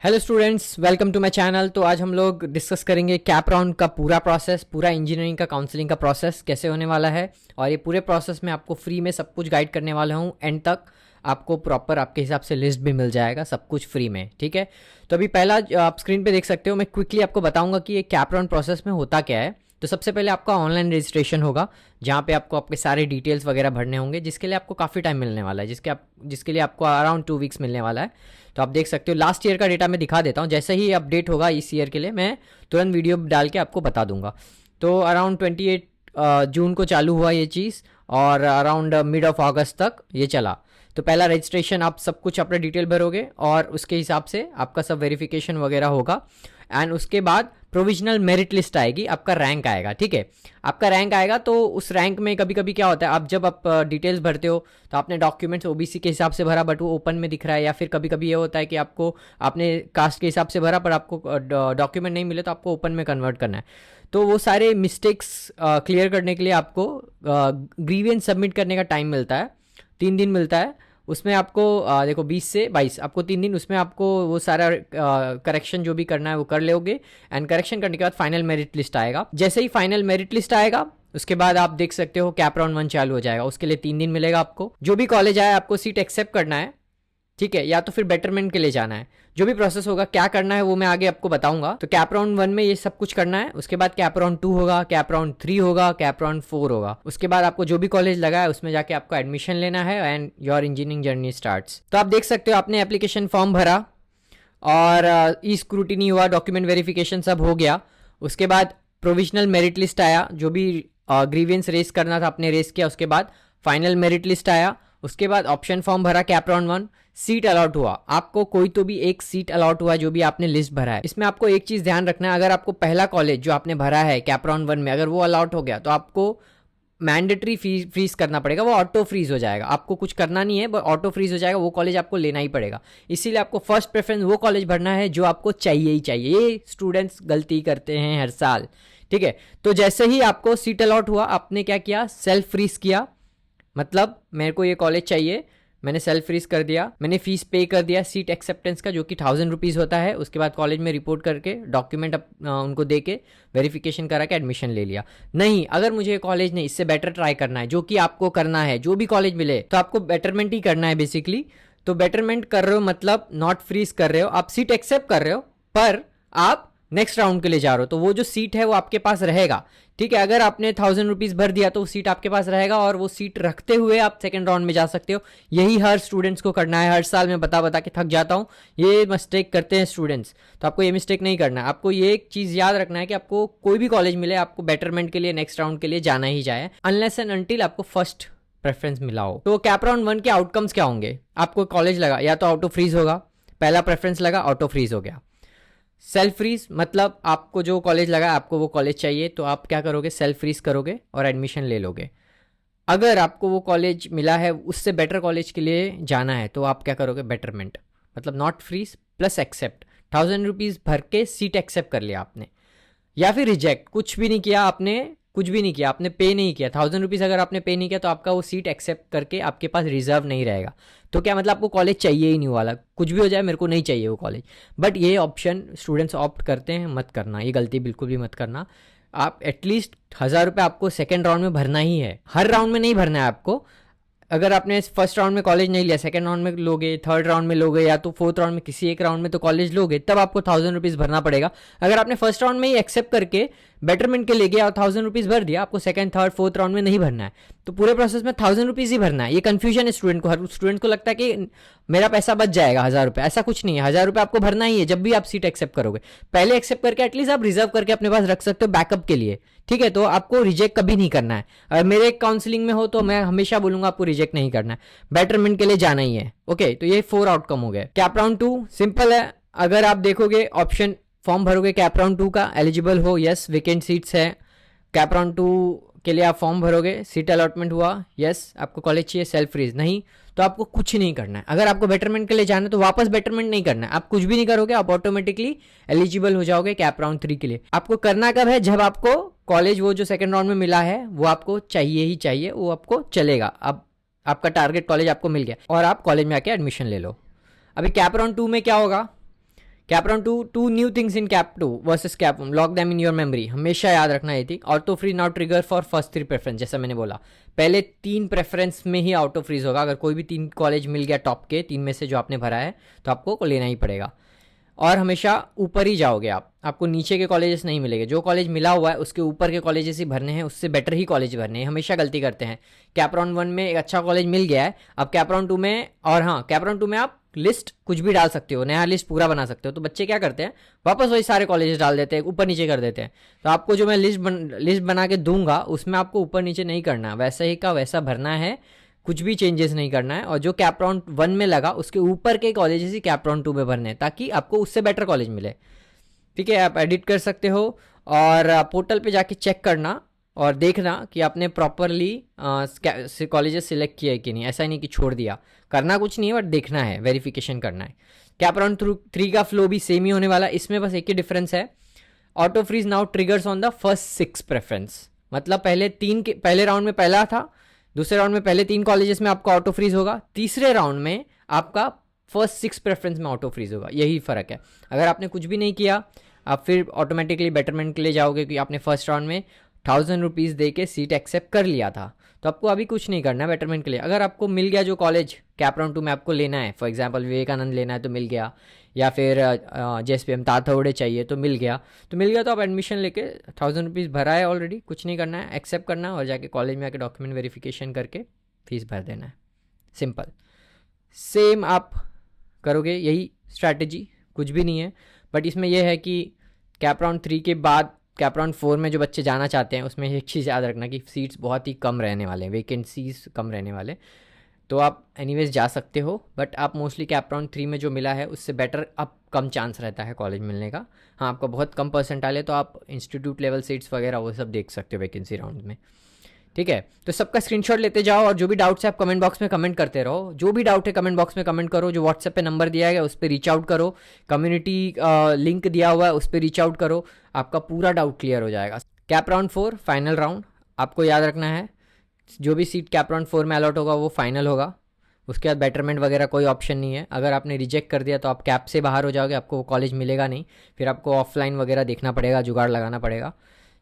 Hello students, welcome to my channel. तो आज हम लोग डिस्कस करेंगे कैप राउंड का पूरा प्रोसेस, पूरा इंजीनियरिंग का काउंसलिंग का प्रोसेस कैसे होने वाला है। और ये पूरे प्रोसेस में आपको फ्री में सब कुछ गाइड करने वाला हूँ। एंड तक आपको प्रॉपर आपके हिसाब से लिस्ट भी मिल जाएगा, सब कुछ फ्री में। ठीक है, तो अभी पहला आप स्क्रीन पे देख सकते हो, मैं क्विकली आपको बताऊंगा कि ये कैप राउंड प्रोसेस में होता क्या है। तो सबसे पहले आपका ऑनलाइन रजिस्ट्रेशन होगा, जहाँ पे आपको आपके सारे डिटेल्स वगैरह भरने होंगे, जिसके लिए आपको काफ़ी टाइम मिलने वाला है, जिसके लिए आपको अराउंड 2 वीक्स मिलने वाला है। तो आप देख सकते हो, लास्ट ईयर का डेटा मैं दिखा देता हूँ। जैसे ही अपडेट होगा इस ईयर के लिए, मैं तुरंत वीडियो डाल के आपको बता दूंगा। तो अराउंड 28 जून को चालू हुआ ये चीज़, और अराउंड मिड ऑफ अगस्त तक ये चला। तो पहला रजिस्ट्रेशन, आप सब कुछ अपना डिटेल भरोगे और उसके हिसाब से आपका सब वेरिफिकेशन वगैरह होगा। एंड उसके बाद प्रोविजनल मेरिट लिस्ट आएगी, आपका रैंक आएगा। ठीक है, आपका रैंक आएगा। तो उस रैंक में कभी कभी क्या होता है, आप जब आप डिटेल्स भरते हो तो आपने डॉक्यूमेंट्स ओबीसी के हिसाब से भरा, बट वो ओपन में दिख रहा है, या फिर कभी कभी ये होता है कि आपने कास्ट के हिसाब से भरा पर आपको डॉक्यूमेंट नहीं मिले, तो आपको ओपन में कन्वर्ट करना है। तो वो सारे मिस्टेक्स क्लियर करने के लिए आपको ग्रीवेंस सबमिट करने का टाइम मिलता है, 3 दिन मिलता है। उसमें आपको देखो 20 से 22 आपको 3 दिन, उसमें आपको वो सारा करेक्शन जो भी करना है वो कर लोगे। एंड करेक्शन करने के बाद फाइनल मेरिट लिस्ट आएगा। जैसे ही फाइनल मेरिट लिस्ट आएगा, उसके बाद आप देख सकते हो कैप राउंड 1 चालू हो जाएगा। उसके लिए 3 दिन मिलेगा आपको। जो भी कॉलेज आए आपको सीट एक्सेप्ट करना है, ठीक है, या तो फिर बेटरमेंट के लिए जाना है। जो भी प्रोसेस होगा, क्या करना है वो मैं आगे आपको बताऊंगा। तो कैप राउंड 1 में ये सब कुछ करना है। उसके बाद कैप राउंड 2 होगा, कैप राउंड 3 होगा, कैप राउंड 4 होगा। उसके बाद आपको जो भी कॉलेज लगा है उसमें जाके आपको एडमिशन लेना है and your engineering journey starts. तो आप देख सकते हो, आपने एप्लीकेशन फॉर्म भरा और ई स्क्रूटिनी हुआ, डॉक्यूमेंट वेरिफिकेशन सब हो गया। उसके बाद प्रोविजनल मेरिट लिस्ट आया, जो भी ग्रीवियंस रेस करना था आपने रेस किया। उसके बाद फाइनल मेरिट लिस्ट आया। उसके बाद ऑप्शन फॉर्म भरा कैप राउंड 1, सीट अलॉट हुआ। आपको कोई तो भी एक सीट अलॉट हुआ जो भी आपने लिस्ट भरा है। इसमें आपको एक चीज ध्यान रखना है, अगर आपको पहला कॉलेज जो आपने भरा है कैप राउंड 1 में अगर वो अलॉट हो गया, तो आपको मैंडेटरी फ्रीज करना पड़ेगा। वो ऑटो फ्रीज हो जाएगा, आपको कुछ करना नहीं है, बस ऑटो फ्रीज हो जाएगा। वो कॉलेज आपको लेना ही पड़ेगा। इसीलिए आपको फर्स्ट प्रेफरेंस वो कॉलेज भरना है जो आपको चाहिए ही चाहिए। ये स्टूडेंट्स गलती करते हैं हर साल। ठीक है, तो जैसे ही आपको सीट अलॉट हुआ, आपने क्या किया, सेल्फ फ्रीज किया। मतलब मेरे को ये कॉलेज चाहिए, मैंने सेल्फ फ्रीज कर दिया, मैंने फीस पे कर दिया सीट एक्सेप्टेंस का, जो कि 1000 रुपीज़ होता है। उसके बाद कॉलेज में रिपोर्ट करके डॉक्यूमेंट उनको दे के वेरिफिकेशन करा के एडमिशन ले लिया। नहीं, अगर मुझे कॉलेज नहीं, इससे बेटर ट्राई करना है, जो कि आपको करना है, जो भी कॉलेज मिले तो आपको बेटरमेंट ही करना है बेसिकली। तो बेटरमेंट कर रहे हो मतलब नॉट फ्रीज कर रहे हो, आप सीट एक्सेप्ट कर रहे हो पर आप नेक्स्ट राउंड के लिए जा रहे हो, तो वो जो सीट है वो आपके पास रहेगा। ठीक है, अगर आपने 1000 रुपीज़ भर दिया तो वो सीट आपके पास रहेगा, और वो सीट रखते हुए आप सेकंड राउंड में जा सकते हो। यही हर स्टूडेंट्स को करना है। हर साल मैं बता बता के थक जाता हूँ, ये मिस्टेक करते हैं स्टूडेंट्स। तो आपको ये मिस्टेक नहीं करना है। आपको ये एक चीज़ याद रखना है कि आपको कोई भी कॉलेज मिले, आपको बेटरमेंट के लिए नेक्स्ट राउंड के लिए जाना ही जाए, अनलेस एंड अनटिल आपको फर्स्ट प्रेफरेंस मिला हो। तो कैप राउंड 1 के आउटकम्स क्या होंगे, आपको कॉलेज लगा या तो ऑटो फ्रीज होगा, पहला प्रेफरेंस लगा ऑटो फ्रीज हो गया। सेल्फ फ्रीज मतलब आपको जो कॉलेज लगा, आपको वो कॉलेज चाहिए, तो आप क्या करोगे, सेल्फ फ्रीज करोगे और एडमिशन ले लोगे। अगर आपको वो कॉलेज मिला है, उससे बेटर कॉलेज के लिए जाना है, तो आप क्या करोगे, बेटरमेंट मतलब not freeze plus accept. 1000 rupees भर के सीट एक्सेप्ट कर लिया आपने, या फिर रिजेक्ट, कुछ भी नहीं किया आपने, कुछ भी नहीं किया आपने, पे नहीं किया। 1000 रुपीज़ अगर आपने पे नहीं किया तो आपका वो सीट एक्सेप्ट करके आपके पास रिजर्व नहीं रहेगा। तो क्या मतलब आपको कॉलेज चाहिए ही नहीं वाला, कुछ भी हो जाए मेरे को नहीं चाहिए वो कॉलेज। बट ये ऑप्शन स्टूडेंट्स ऑप्ट करते हैं, मत करना, ये गलती बिल्कुल भी मत करना। आप एटलीस्ट 1000 रुपये आपको सेकेंड राउंड में भरना ही है, हर राउंड में नहीं भरना है आपको। अगर आपने फर्स्ट राउंड में कॉलेज नहीं लिया, सेकंड राउंड में लोगे, थर्ड राउंड में लोगे, या तो फोर्थ राउंड में किसी एक राउंड में तो कॉलेज लोगे, तब आपको 1000 रुपीज़ भरना पड़ेगा। अगर आपने फर्स्ट राउंड में ही एक्सेप्ट करके बेटरमेंट के लिए गया और 1000 रुपीज़ भर दिया, आपको सेकंड थर्ड फोर्थ राउंड में नहीं भरना है। तो पूरे प्रोसेस में 1000 रुपीज़ ही भरना है। ये कन्फ्यूजन है स्टूडेंट को, हर स्टूडेंट को लगता है कि मेरा पैसा बच जाएगा 1000 रुपये। ऐसा कुछ नहीं है, 1000 रुपये आपको भरना ही है जब भी आप सीट एक्सेप्ट करोगे। पहले एक्सेप्ट करके एटलीस्ट आप रिजर्व करके अपने पास रख सकते हो बैकअप के लिए। ठीक है, तो आपको रिजेक्ट कभी नहीं करना है। अगर मेरे काउंसलिंग में हो तो मैं हमेशा बोलूंगा आपको रिजेक्ट नहीं करना है, बेटरमेंट के लिए जाना ही है। ओके, तो ये 4 आउटकम हो गए। कैप राउंड 2 सिंपल है। अगर आप देखोगे ऑप्शन फॉर्म भरोगे कैप राउंड 2 का, एलिजिबल हो, यस वेकेंट सीट्स है। कैप राउंड 2 के लिए आप फॉर्म भरोगे, सीट अलॉटमेंट हुआ, यस आपको कॉलेज चाहिए, सेल्फ फ्रीज नहीं, तो आपको कुछ नहीं करना है। अगर आपको बेटरमेंट के लिए जाना है तो वापस बेटरमेंट नहीं करना है, आप कुछ भी नहीं करोगे, आप ऑटोमेटिकली एलिजिबल हो जाओगे कैप राउंड 3 के लिए। आपको करना कब है, जब आपको कॉलेज वो जो सेकंड राउंड में मिला है वो आपको चाहिए ही चाहिए, वो आपको चलेगा। अब आपका टारगेट कॉलेज आपको मिल गया और आप कॉलेज में आके एडमिशन ले लो। अभी कैप राउंड 2 में क्या होगा, CAP round 2 new things in CAP 2 versus CAP 1, lock them in your memory. हमेशा याद रखना ये थी। Auto freeze now trigger for first 3 preference. जैसा मैंने बोला पहले 3 प्रेफरेंस में ही ऑटो फ्रीज होगा। अगर कोई भी 3 कॉलेज मिल गया टॉप के 3 में से जो आपने भरा है तो आपको लेना ही पड़ेगा। और हमेशा ऊपर ही जाओगे आप, आपको नीचे के कॉलेजेस नहीं मिलेंगे। जो कॉलेज मिला हुआ है उसके ऊपर के कॉलेजेस ही भरने हैं, उससे बेटर ही कॉलेज भरने हैं। हमेशा गलती करते हैं। कैप राउंड 1 में एक अच्छा कॉलेज मिल गया है, अब कैप राउंड 2 में, और हाँ कैप राउंड 2 में आप लिस्ट कुछ भी डाल सकते हो, नया लिस्ट पूरा बना सकते हो। तो बच्चे क्या करते हैं, वापस वही सारे कॉलेजेस डाल देते हैं, ऊपर नीचे कर देते हैं। तो आपको जो मैं लिस्ट बना के दूंगा उसमें आपको ऊपर नीचे नहीं करना, वैसा ही का वैसा भरना है, कुछ भी चेंजेस नहीं करना है। और जो कैप राउंड 1 में लगा उसके ऊपर के कॉलेजेस ही कैप राउंड 2 में भरने हैं, ताकि आपको उससे बेटर कॉलेज मिले। ठीक है, आप एडिट कर सकते हो और पोर्टल पे जाके चेक करना और देखना कि आपने प्रॉपरली कॉलेजेस सिलेक्ट किया है कि नहीं। ऐसा नहीं कि छोड़ दिया, करना कुछ नहीं है, बट देखना है, वेरिफिकेशन करना है। कैप राउंड 3 का फ्लो भी सेम ही होने वाला है। इसमें बस एक ही डिफरेंस है, auto freeze now triggers on the first 6 preference. मतलब पहले राउंड में पहला था, दूसरे राउंड में पहले 3 कॉलेजेस में आपका ऑटो फ्रीज होगा, तीसरे राउंड में आपका फर्स्ट 6 प्रेफरेंस में ऑटो फ्रीज होगा। यही फ़र्क है। अगर आपने कुछ भी नहीं किया, आप फिर ऑटोमेटिकली बेटरमेंट के लिए जाओगे, क्योंकि आपने फर्स्ट राउंड में 1000 रुपीज़ दे के सीट एक्सेप्ट कर लिया था। तो आपको अभी कुछ नहीं करना है बेटरमेंट के लिए। अगर आपको मिल गया जो कॉलेज कैप राउंड 2 में आपको लेना है, फॉर एग्जांपल विवेकानंद लेना है तो मिल गया, या फिर JSPM ताथौड़े चाहिए तो मिल गया, तो आप एडमिशन लेके 1000 रुपीज़ भरा है ऑलरेडी, कुछ नहीं करना है, एक्सेप्ट करना है और जाके कॉलेज में आके डॉक्यूमेंट वेरिफिकेशन करके फीस भर देना है। सिंपल, सेम आप करोगे, यही स्ट्रैटेजी, कुछ भी नहीं है। बट इसमें यह है कि कैप राउंड 3 के बाद कैप राउंड 4 में जो बच्चे जाना चाहते हैं उसमें एक चीज़ याद रखना कि सीट्स बहुत ही कम रहने वाले हैं, वैकेंसीज कम रहने वाले। तो आप एनीवेज जा सकते हो, बट आप मोस्टली कैप राउंड 3 में जो मिला है उससे बेटर अब कम चांस रहता है कॉलेज मिलने का। हाँ, आपका बहुत कम परसेंटाइल है तो आप इंस्टीट्यूट लेवल सीट्स वगैरह वो सब देख सकते हो वैकेंसी राउंड में। ठीक है, तो सबका स्क्रीनशॉट लेते जाओ और जो भी डाउट्स है आप कमेंट बॉक्स में कमेंट करते रहो। जो भी डाउट है कमेंट बॉक्स में कमेंट करो। जो व्हाट्सएप पे नंबर दिया गया उस पर रीच आउट करो, कम्युनिटी लिंक दिया हुआ है उस पर रीच आउट करो, आपका पूरा डाउट क्लियर हो जाएगा। कैप राउंड 4 फाइनल राउंड, आपको याद रखना है जो भी सीट कैप राउंड 4 में अलॉट होगा वो फाइनल होगा। उसके बाद बेटरमेंट वगैरह कोई ऑप्शन नहीं है। अगर आपने रिजेक्ट कर दिया तो आप कैप से बाहर हो जाओगे, आपको वो कॉलेज मिलेगा नहीं, फिर आपको ऑफलाइन वगैरह देखना पड़ेगा, जुगाड़ लगाना पड़ेगा।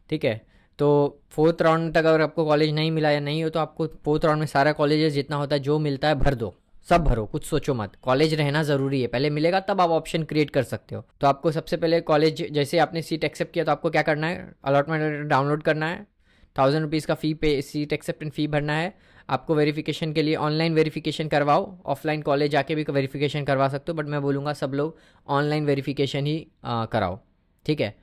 ठीक है, तो 4th राउंड तक अगर आपको कॉलेज नहीं मिला या नहीं हो तो आपको 4th राउंड में सारा कॉलेजेस जितना होता है जो मिलता है भर दो, सब भरो, कुछ सोचो मत। कॉलेज रहना ज़रूरी है, पहले मिलेगा तब आप ऑप्शन क्रिएट कर सकते हो। तो आपको सबसे पहले कॉलेज, जैसे आपने सीट एक्सेप्ट किया तो आपको क्या करना है, अलॉटमेंट लेटर डाउनलोड करना है, 1000 रुपीज़ का फ़ी पे, सीट एक्सेप्टेंस फ़ी भरना है। आपको वेरिफिकेशन के लिए ऑनलाइन वेरिफिकेशन करवाओ, ऑफलाइन कॉलेज जाके भी वेरिफिकेशन करवा सकते हो, बट मैं बोलूँगा सब लोग ऑनलाइन वेरिफिकेशन ही कराओ। ठीक है,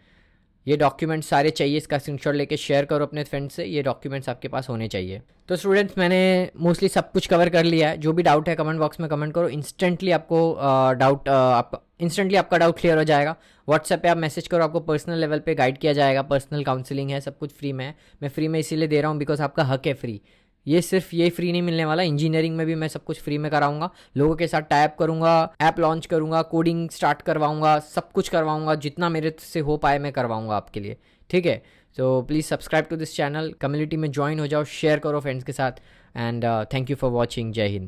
ये डॉक्यूमेंट्स सारे चाहिए, इसका स्क्रीनशॉट लेके शेयर करो अपने फ्रेंड से, ये डॉक्यूमेंट्स आपके पास होने चाहिए। तो स्टूडेंट्स, मैंने मोस्टली सब कुछ कवर कर लिया है। जो भी डाउट है कमेंट बॉक्स में कमेंट करो, इंस्टेंटली आपका डाउट क्लियर हो जाएगा। व्हाट्सएप पे आप मैसेज करो, आपको पर्सनल लेवल पे गाइड किया जाएगा, पर्सनल काउंसलिंग है, सब कुछ फ्री में है। मैं फ्री में इसीलिए दे रहा हूँ बिकॉज आपका हक है फ्री। ये सिर्फ ये फ्री नहीं मिलने वाला, इंजीनियरिंग में भी मैं सब कुछ फ्री में कराऊंगा, लोगों के साथ टाइप करूंगा, ऐप लॉन्च करूंगा, कोडिंग स्टार्ट करवाऊंगा, सब कुछ करवाऊंगा, जितना मेरे से हो पाए मैं करवाऊंगा आपके लिए। ठीक है, तो please subscribe to this channel, community में ज्वाइन हो जाओ, शेयर करो फ्रेंड्स के साथ, and thank you for watching. जय हिंद।